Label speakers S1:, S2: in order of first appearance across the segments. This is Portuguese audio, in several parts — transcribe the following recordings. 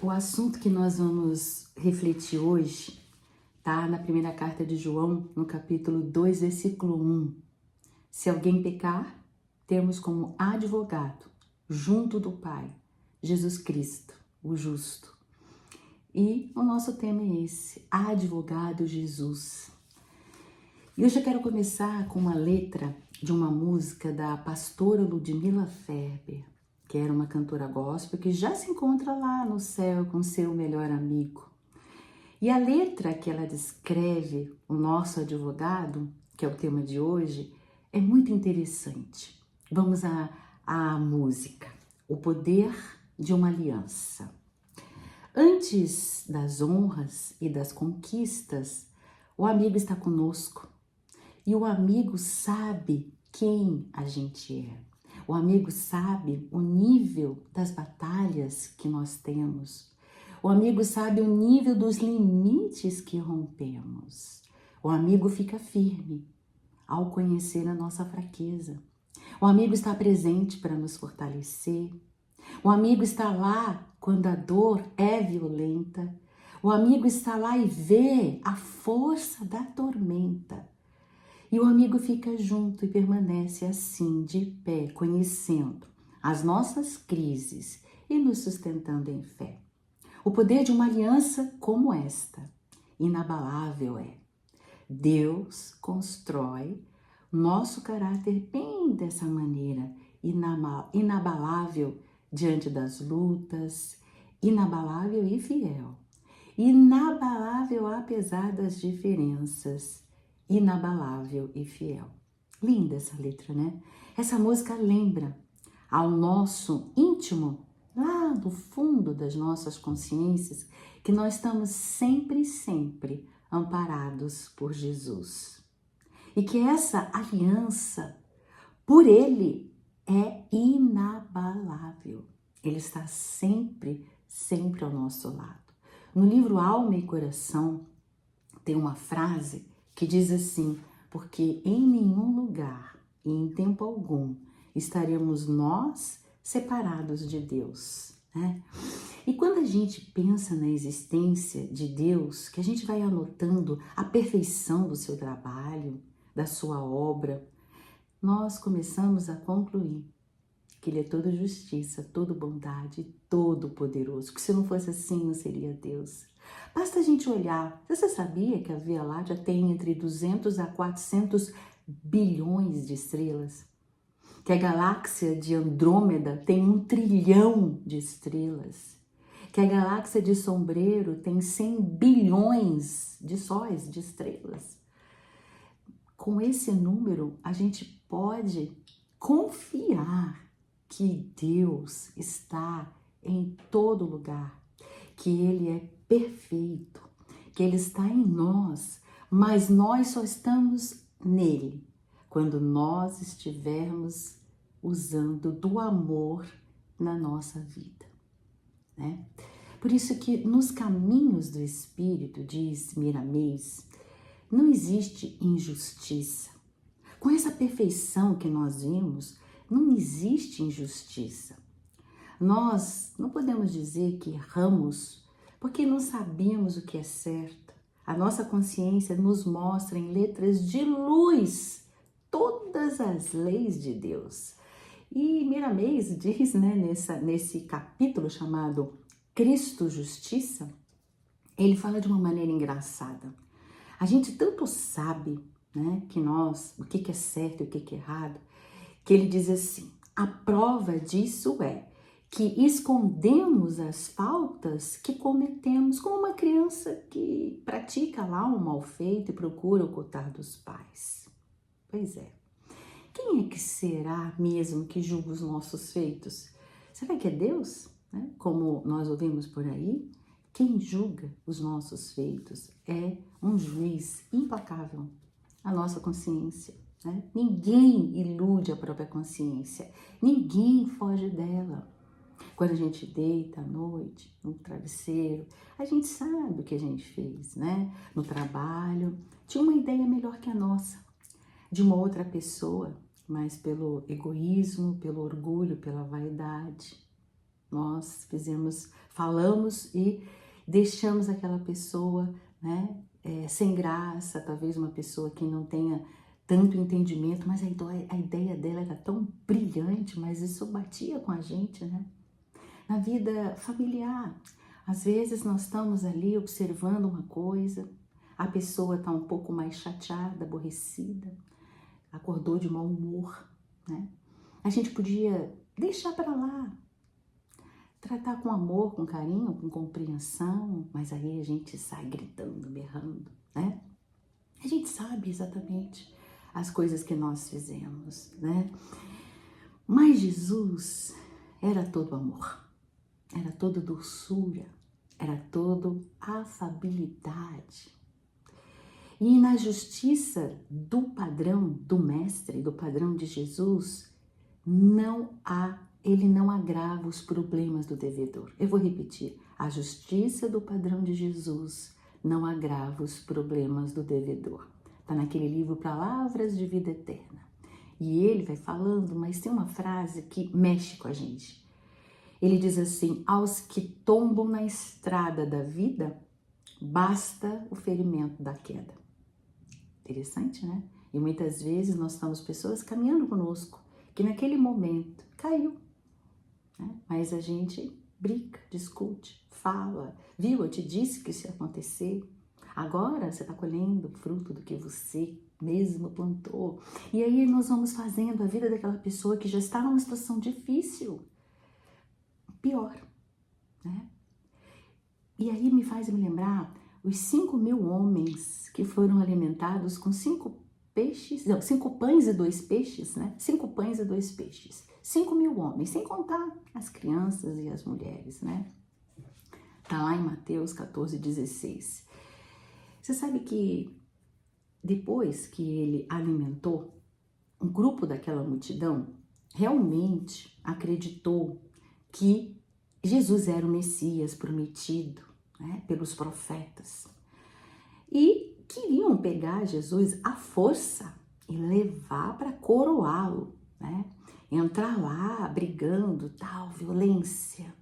S1: O assunto que nós vamos refletir hoje está na primeira carta de João, no capítulo 2, versículo 1. Se alguém pecar, temos como advogado, junto do Pai, Jesus Cristo, o justo. E o nosso tema é esse, advogado Jesus. E hoje eu quero começar com uma letra de uma música da pastora Ludmila Ferber, que era uma cantora gospel que já se encontra lá no céu com seu melhor amigo. E a letra que ela descreve o nosso advogado, que é o tema de hoje, é muito interessante. Vamos à música. O poder de uma aliança. Antes das honras e das conquistas, o amigo está conosco. E o amigo sabe quem a gente é. O amigo sabe o nível das batalhas que nós temos. O amigo sabe o nível dos limites que rompemos. O amigo fica firme ao conhecer a nossa fraqueza. O amigo está presente para nos fortalecer. O amigo está lá quando a dor é violenta. O amigo está lá e vê a força da tormenta. E o amigo fica junto e permanece assim, de pé, conhecendo as nossas crises e nos sustentando em fé. O poder de uma aliança como esta, inabalável é. Deus constrói nosso caráter bem dessa maneira, inabalável diante das lutas, inabalável e fiel, inabalável apesar das diferenças, inabalável e fiel. Linda essa letra, né? Essa música lembra ao nosso íntimo, lá do fundo das nossas consciências, que nós estamos sempre amparados por Jesus. E que essa aliança, por Ele, é inabalável. Ele está sempre ao nosso lado. No livro Alma e Coração, tem uma frase que diz assim: porque em nenhum lugar e em tempo algum estaremos nós separados de Deus, né? E quando a gente pensa na existência de Deus, que a gente vai anotando a perfeição do seu trabalho, da sua obra, nós começamos a concluir que Ele é toda justiça, toda bondade, todo poderoso, que se não fosse assim não seria Deus. Basta a gente olhar. Você sabia que a Via Láctea tem entre 200 a 400 bilhões de estrelas? Que a galáxia de Andrômeda tem 1 trilhão de estrelas? Que a galáxia de Sombreiro tem 100 bilhões de sóis, de estrelas? Com esse número, a gente pode confiar que Deus está em todo lugar, que Ele é perfeito, que Ele está em nós, mas nós só estamos nele quando nós estivermos usando do amor na nossa vida, né? Por isso que nos caminhos do Espírito, diz Miramês, não existe injustiça. Com essa perfeição que nós vimos, não existe injustiça. Nós não podemos dizer que erramos porque não sabemos o que é certo. A nossa consciência nos mostra em letras de luz todas as leis de Deus. E Miramês diz, né, nesse capítulo chamado Cristo Justiça, ele fala de uma maneira engraçada. A gente tanto sabe, né, que o que é certo e o que é errado, que ele diz assim: a prova disso é que escondemos as faltas que cometemos, como uma criança que pratica lá um mal feito e procura ocultar dos pais. Pois é. Quem é que será mesmo que julga os nossos feitos? Será que é Deus? Né? Como nós ouvimos por aí, quem julga os nossos feitos é um juiz implacável, a nossa consciência. Né? Ninguém ilude a própria consciência, ninguém foge dela. Quando a gente deita à noite no travesseiro, a gente sabe o que a gente fez, né? No trabalho, tinha uma ideia melhor que a nossa, de uma outra pessoa, mas pelo egoísmo, pelo orgulho, pela vaidade, nós falamos e deixamos aquela pessoa, né, sem graça, talvez uma pessoa que não tenha tanto entendimento, mas a ideia dela era tão brilhante, mas isso batia com a gente, né? Na vida familiar, às vezes nós estamos ali observando uma coisa, a pessoa está um pouco mais chateada, aborrecida, acordou de mau humor, né? A gente podia deixar para lá, tratar com amor, com carinho, com compreensão, mas aí a gente sai gritando, berrando, né? A gente sabe exatamente as coisas que nós fizemos, né? Mas Jesus era todo amor, era todo doçura, era todo afabilidade. E na justiça do padrão do Mestre, do padrão de Jesus, ele não agrava os problemas do devedor. Eu vou repetir, a justiça do padrão de Jesus não agrava os problemas do devedor. Está naquele livro Palavras de Vida Eterna. E ele vai falando, mas tem uma frase que mexe com a gente. Ele diz assim, aos que tombam na estrada da vida, basta o ferimento da queda. Interessante, né? E muitas vezes nós estamos pessoas caminhando conosco, que naquele momento caiu, né? Mas a gente briga, discute, fala, viu? Eu te disse que isso ia acontecer. Agora você está colhendo o fruto do que você mesmo plantou. E aí nós vamos fazendo a vida daquela pessoa que já está numa situação difícil pior, né? E aí me faz me lembrar os 5.000 homens que foram alimentados com 5 pães e 2 peixes, né? 5 pães e 2 peixes. 5.000 homens, sem contar as crianças e as mulheres, né? Tá lá em Mateus 14:16. Você sabe que depois que ele alimentou, um grupo daquela multidão realmente acreditou que Jesus era o Messias prometido, né, pelos profetas. E queriam pegar Jesus à força e levar para coroá-lo, né? Entrar lá brigando, tal, violência.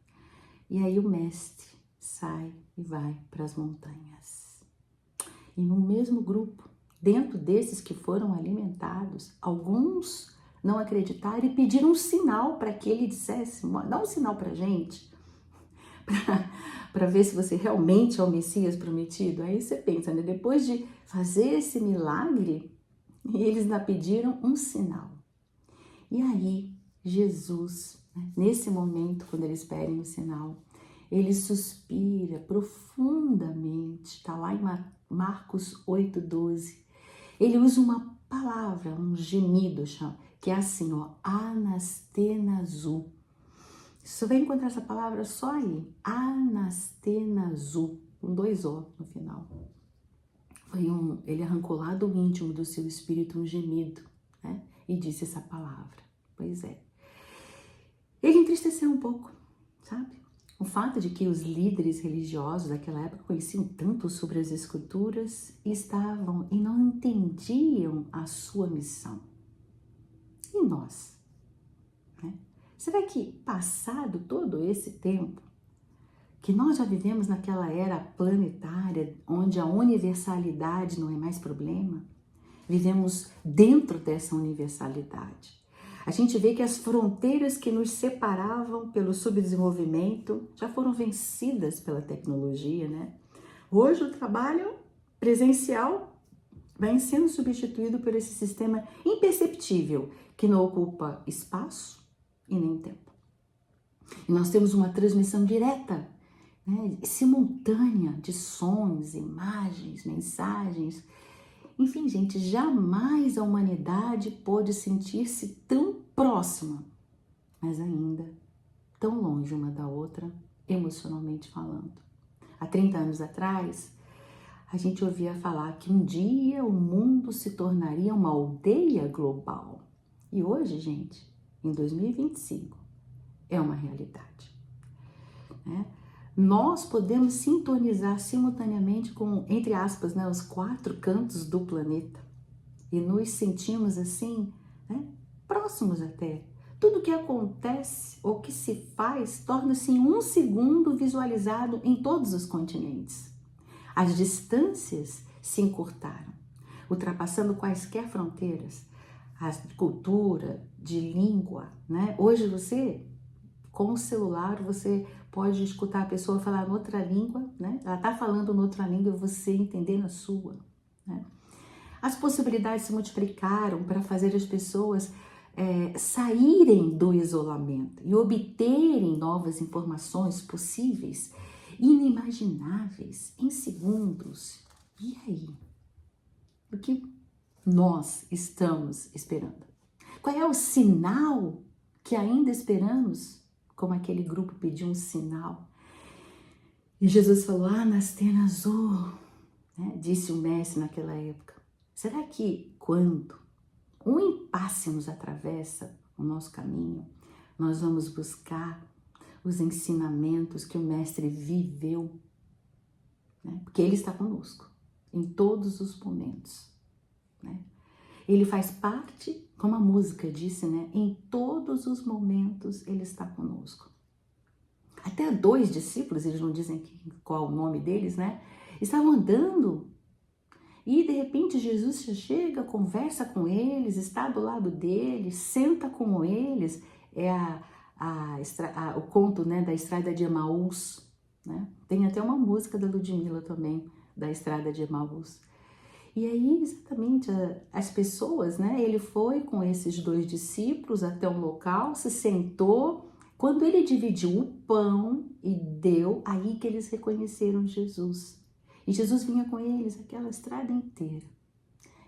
S1: E aí o mestre sai e vai para as montanhas. E no mesmo grupo, dentro desses que foram alimentados, alguns não acreditaram e pediram um sinal para que ele dissesse, dá um sinal para a gente, para ver se você realmente é o Messias prometido. Aí você pensa, né? Depois de fazer esse milagre, eles ainda pediram um sinal. E aí, Jesus, né, nesse momento, quando eles pedem o sinal, ele suspira profundamente, está lá em Marcos 8:12. Ele usa uma palavra, um gemido, que é assim, ó, anastenazu. Você vai encontrar essa palavra só aí, anastenazu, com 2 O no final. Ele arrancou lá do íntimo do seu espírito um gemido, né? E disse essa palavra. Pois é. Ele entristeceu um pouco, sabe? O fato de que os líderes religiosos daquela época conheciam tanto sobre as escrituras e não entendiam a sua missão. E nós? Né? Será que, passado todo esse tempo, que nós já vivemos naquela era planetária, onde a universalidade não é mais problema, vivemos dentro dessa universalidade. A gente vê que as fronteiras que nos separavam pelo subdesenvolvimento já foram vencidas pela tecnologia, né? Hoje o trabalho presencial vai sendo substituído por esse sistema imperceptível, que não ocupa espaço e nem tempo. E nós temos uma transmissão direta, né, simultânea de sons, imagens, mensagens. Enfim, gente, jamais a humanidade pôde sentir-se tão próxima, mas ainda tão longe uma da outra, emocionalmente falando. Há 30 anos atrás, a gente ouvia falar que um dia o mundo se tornaria uma aldeia global. E hoje, gente, em 2025, é uma realidade, né? Nós podemos sintonizar simultaneamente com, entre aspas, né, os 4 cantos do planeta e nos sentimos assim, né, próximos até, Tudo que acontece ou que se faz torna-se em um segundo visualizado em todos os continentes. As distâncias se encurtaram, ultrapassando quaisquer fronteiras, a cultura, de língua, né? Hoje você, com o celular, você pode escutar a pessoa falar noutra língua, né? Ela está falando noutra língua e você entender na sua, né? As possibilidades se multiplicaram para fazer as pessoas saírem do isolamento e obterem novas informações possíveis, inimagináveis, em segundos. E aí? O que nós estamos esperando? Qual é o sinal que ainda esperamos? Como aquele grupo pediu um sinal. E Jesus falou, Anastena azul, né? Disse o mestre naquela época. Será que quando um impasse nos atravessa o nosso caminho, nós vamos buscar os ensinamentos que o mestre viveu, né? Porque ele está conosco em todos os momentos, né? Ele faz parte, como a música disse, né? Em todos os momentos ele está conosco. Até 2 discípulos, eles não dizem qual o nome deles, né? Estavam andando e de repente Jesus chega, conversa com eles, está do lado deles, senta com eles. É o conto, né, da Estrada de Emaús, né? Tem até uma música da Ludmilla também, da Estrada de Emaús. E aí, exatamente, as pessoas, né? Ele foi com esses 2 discípulos até um local, se sentou. Quando ele dividiu o pão e deu, aí que eles reconheceram Jesus. E Jesus vinha com eles aquela estrada inteira.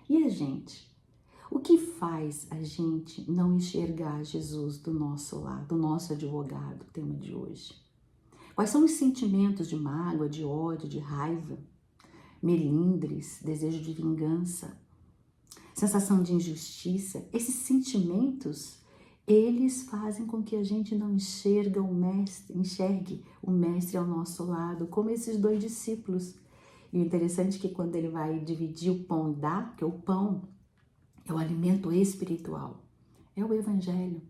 S1: E a gente? O que faz a gente não enxergar Jesus do nosso lado, do nosso advogado, tema de hoje? Quais são os sentimentos de mágoa, de ódio, de raiva, melindres, desejo de vingança, sensação de injustiça? Esses sentimentos, eles fazem com que a gente não enxergue o mestre ao nosso lado, como esses 2 discípulos. E o interessante é que quando ele vai dividir o pão e dar, porque o pão é o alimento espiritual, é o evangelho.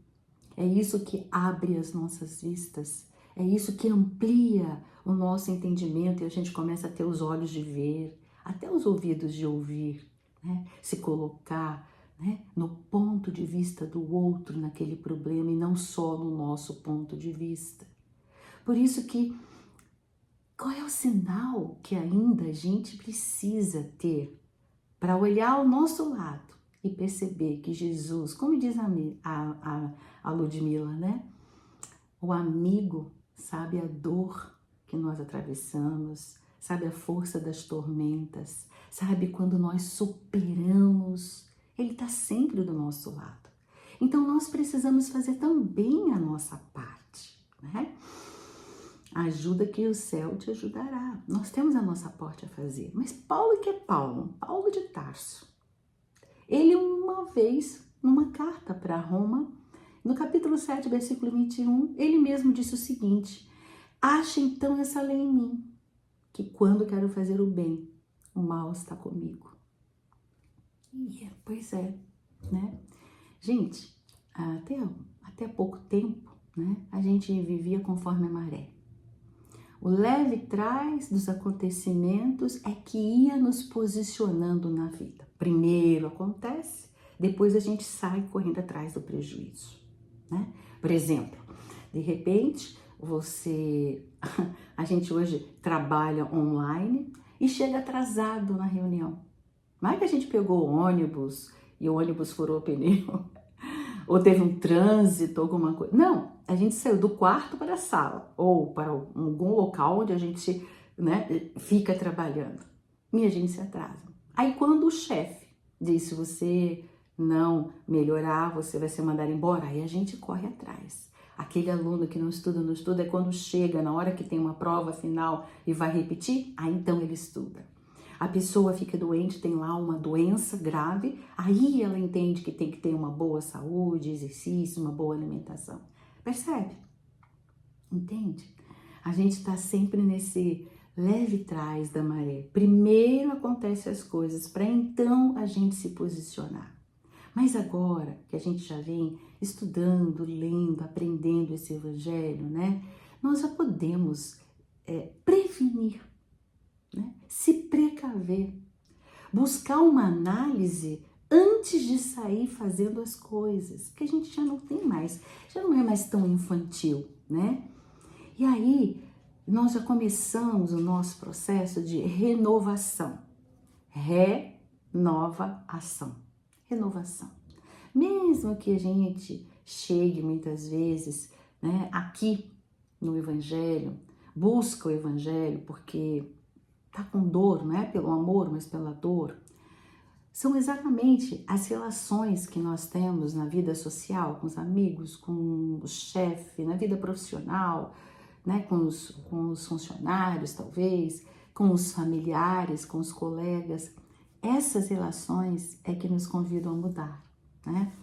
S1: É isso que abre as nossas vistas, é isso que amplia o nosso entendimento e a gente começa a ter os olhos de ver, até os ouvidos de ouvir, né? Se colocar, né, no ponto de vista do outro naquele problema e não só no nosso ponto de vista. Por isso que qual é o sinal que ainda a gente precisa ter para olhar ao nosso lado e perceber que Jesus, como diz a Ludmilla, né? O amigo sabe a dor que nós atravessamos, sabe a força das tormentas, sabe quando nós superamos, ele está sempre do nosso lado. Então nós precisamos fazer também a nossa parte, né? Ajuda que o céu te ajudará. Nós temos a nossa parte a fazer. Mas Paulo, que é Paulo? Paulo de Tarso. Ele uma vez, numa carta para Roma, no capítulo 7, versículo 21, ele mesmo disse o seguinte: acha então essa lei em mim, que quando quero fazer o bem, o mal está comigo. Pois é, né? Gente, até pouco tempo, né, a gente vivia conforme a maré. O leve trás dos acontecimentos é que ia nos posicionando na vida. Primeiro acontece, depois a gente sai correndo atrás do prejuízo, né? Por exemplo, de repente, a gente hoje trabalha online e chega atrasado na reunião. Não é que a gente pegou o ônibus e o ônibus furou o pneu, ou teve um trânsito, alguma coisa. Não, a gente saiu do quarto para a sala, ou para algum local onde a gente, né, fica trabalhando. E a gente se atrasa. Aí quando o chefe diz, se você não melhorar, você vai ser mandado embora, aí a gente corre atrás. Aquele aluno que não estuda, é quando chega na hora que tem uma prova final e vai repetir, aí então ele estuda. A pessoa fica doente, tem lá uma doença grave, aí ela entende que tem que ter uma boa saúde, exercício, uma boa alimentação. Percebe? Entende? A gente está sempre nesse leve trás da maré. Primeiro acontecem as coisas, para então a gente se posicionar. Mas agora que a gente já vem estudando, lendo, aprendendo esse evangelho, né? Nós já podemos prevenir, né? Se precaver, buscar uma análise antes de sair fazendo as coisas, que a gente já não tem mais, já não é mais tão infantil, né? E aí, nós já começamos o nosso processo de renovação. Renovação. Renovação. Mesmo que a gente chegue muitas vezes, né, aqui no Evangelho, busca o Evangelho porque tá com dor, não é pelo amor, mas pela dor. São exatamente as relações que nós temos na vida social, com os amigos, com o chefe, na vida profissional, né, com os funcionários, talvez, com os familiares, com os colegas. Essas relações é que nos convidam a mudar, né?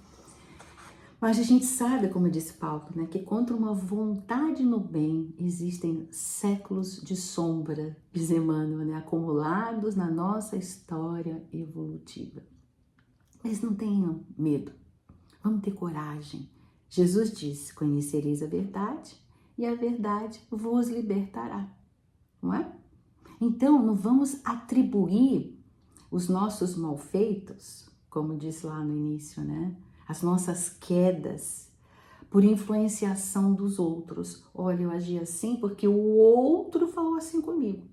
S1: Mas a gente sabe, como disse Paulo, né, que contra uma vontade no bem existem séculos de sombra, diz Emmanuel, né, acumulados na nossa história evolutiva. Mas não tenham medo, vamos ter coragem. Jesus disse: conhecereis a verdade e a verdade vos libertará, não é? Então, não vamos atribuir os nossos malfeitos, como disse lá no início, né? As nossas quedas, por influenciação dos outros. Olha, eu agi assim porque o outro falou assim comigo.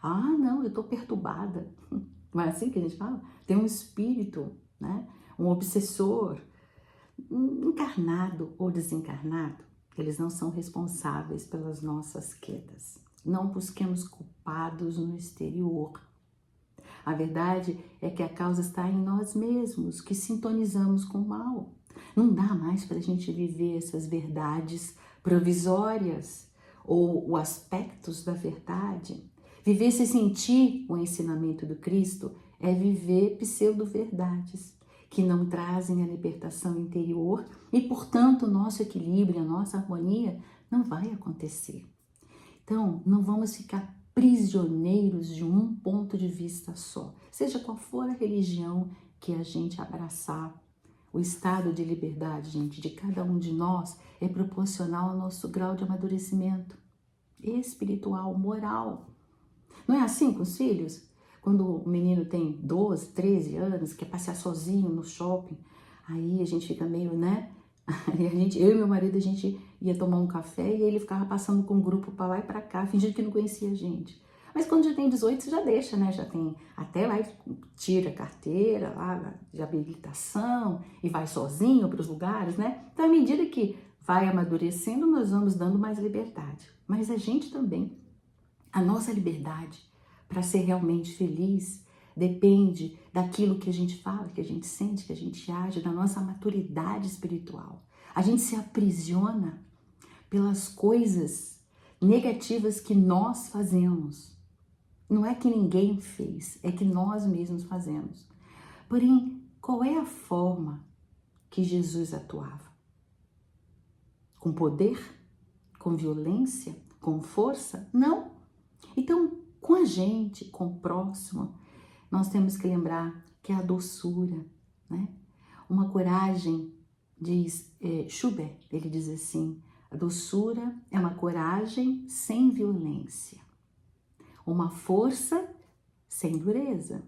S1: Ah, não, eu tô perturbada. Não é assim que a gente fala? Tem um espírito, né? Um obsessor, encarnado ou desencarnado. Eles não são responsáveis pelas nossas quedas. Não busquemos culpados no exterior. A verdade é que a causa está em nós mesmos, que sintonizamos com o mal. Não dá mais para a gente viver essas verdades provisórias ou os aspectos da verdade. Viver sem sentir o ensinamento do Cristo é viver pseudo-verdades que não trazem a libertação interior e, portanto, o nosso equilíbrio, a nossa harmonia não vai acontecer. Então, não vamos ficar prisioneiros de um ponto de vista só. Seja qual for a religião que a gente abraçar, o estado de liberdade, gente, de cada um de nós é proporcional ao nosso grau de amadurecimento espiritual, moral. Não é assim com os filhos? Quando o menino tem 12, 13 anos, quer passear sozinho no shopping, aí a gente fica meio, né? Eu e meu marido, a gente ia tomar um café e ele ficava passando com um grupo para lá e para cá, fingindo que não conhecia a gente. Mas quando já tem 18, você já deixa, né? Já tem até lá, tira a carteira lá de habilitação e vai sozinho para os lugares, né? Então, à medida que vai amadurecendo, nós vamos dando mais liberdade. Mas a gente também, a nossa liberdade para ser realmente feliz, depende daquilo que a gente fala, que a gente sente, que a gente age, da nossa maturidade espiritual. A gente se aprisiona pelas coisas negativas que nós fazemos. Não é que ninguém fez, é que nós mesmos fazemos. Porém, qual é a forma que Jesus atuava? Com poder? Com violência? Com força? Não. Então, com a gente, com o próximo, nós temos que lembrar que é a doçura, né? Uma coragem, diz Schubert, ele diz assim, a doçura é uma coragem sem violência, uma força sem dureza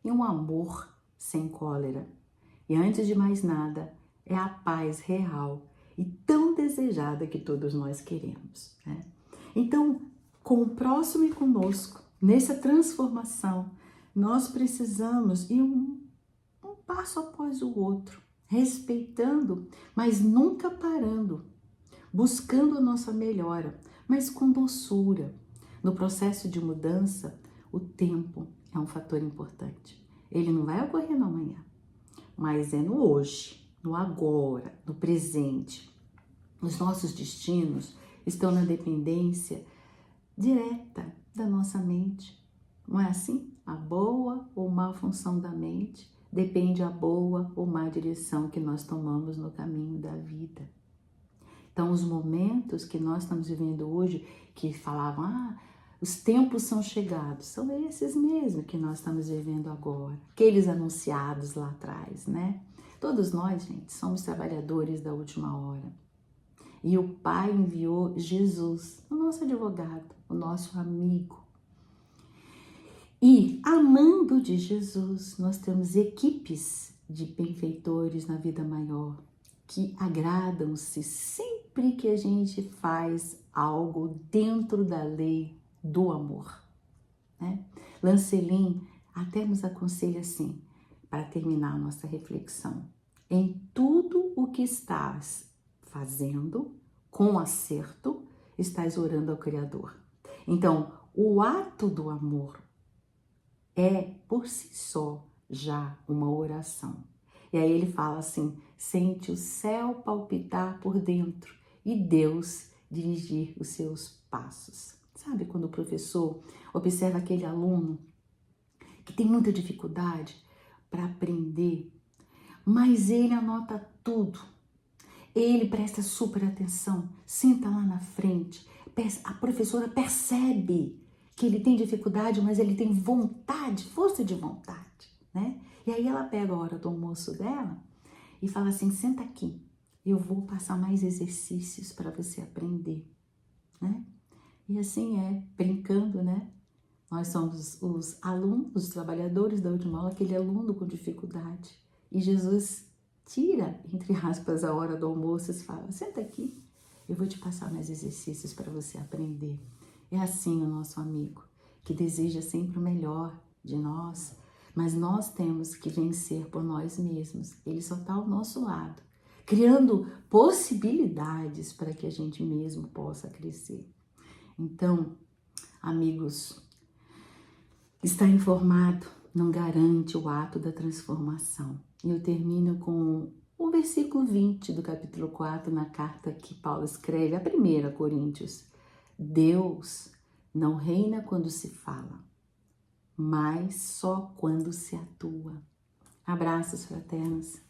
S1: e um amor sem cólera. E antes de mais nada, é a paz real e tão desejada que todos nós queremos, né? Então, com o próximo e conosco, nessa transformação, nós precisamos ir um passo após o outro, respeitando, mas nunca parando, buscando a nossa melhora, mas com doçura. No processo de mudança, o tempo é um fator importante. Ele não vai ocorrer no amanhã, mas é no hoje, no agora, no presente. Os nossos destinos estão na dependência direta da nossa mente. Não é assim? A boa ou má função da mente depende a boa ou má direção que nós tomamos no caminho da vida. Então, os momentos que nós estamos vivendo hoje, que falavam, Os tempos são chegados, são esses mesmo que nós estamos vivendo agora, aqueles anunciados lá atrás, né? Todos nós, gente, somos trabalhadores da última hora. E o Pai enviou Jesus, o nosso advogado, o nosso amigo. E, amando de Jesus, nós temos equipes de benfeitores na vida maior, que agradam-se sempre que a gente faz algo dentro da lei do amor, né? Lancelin até nos aconselha assim, para terminar a nossa reflexão: em tudo o que estás fazendo, com acerto, estás orando ao Criador. Então, o ato do amor é, por si só, já uma oração. E aí ele fala assim: sente o céu palpitar por dentro e Deus dirigir os seus passos. Sabe quando o professor observa aquele aluno que tem muita dificuldade para aprender, mas ele anota tudo, ele presta super atenção, senta lá na frente, a professora percebe que ele tem dificuldade, mas ele tem vontade, força de vontade, né? E aí ela pega a hora do almoço dela e fala assim: senta aqui, eu vou passar mais exercícios para você aprender, né? E assim é, brincando, né? Nós somos os alunos, os trabalhadores da última aula, aquele aluno com dificuldade. E Jesus tira, entre aspas, a hora do almoço e fala: senta aqui, eu vou te passar mais exercícios para você aprender. É assim o nosso amigo, que deseja sempre o melhor de nós, mas nós temos que vencer por nós mesmos. Ele só está ao nosso lado, criando possibilidades para que a gente mesmo possa crescer. Então, amigos, estar informado não garante o ato da transformação. E eu termino com o versículo 20 do capítulo 4, na carta que Paulo escreve, a 1 Coríntios. Deus não reina quando se fala, mas só quando se atua. Abraços fraternos.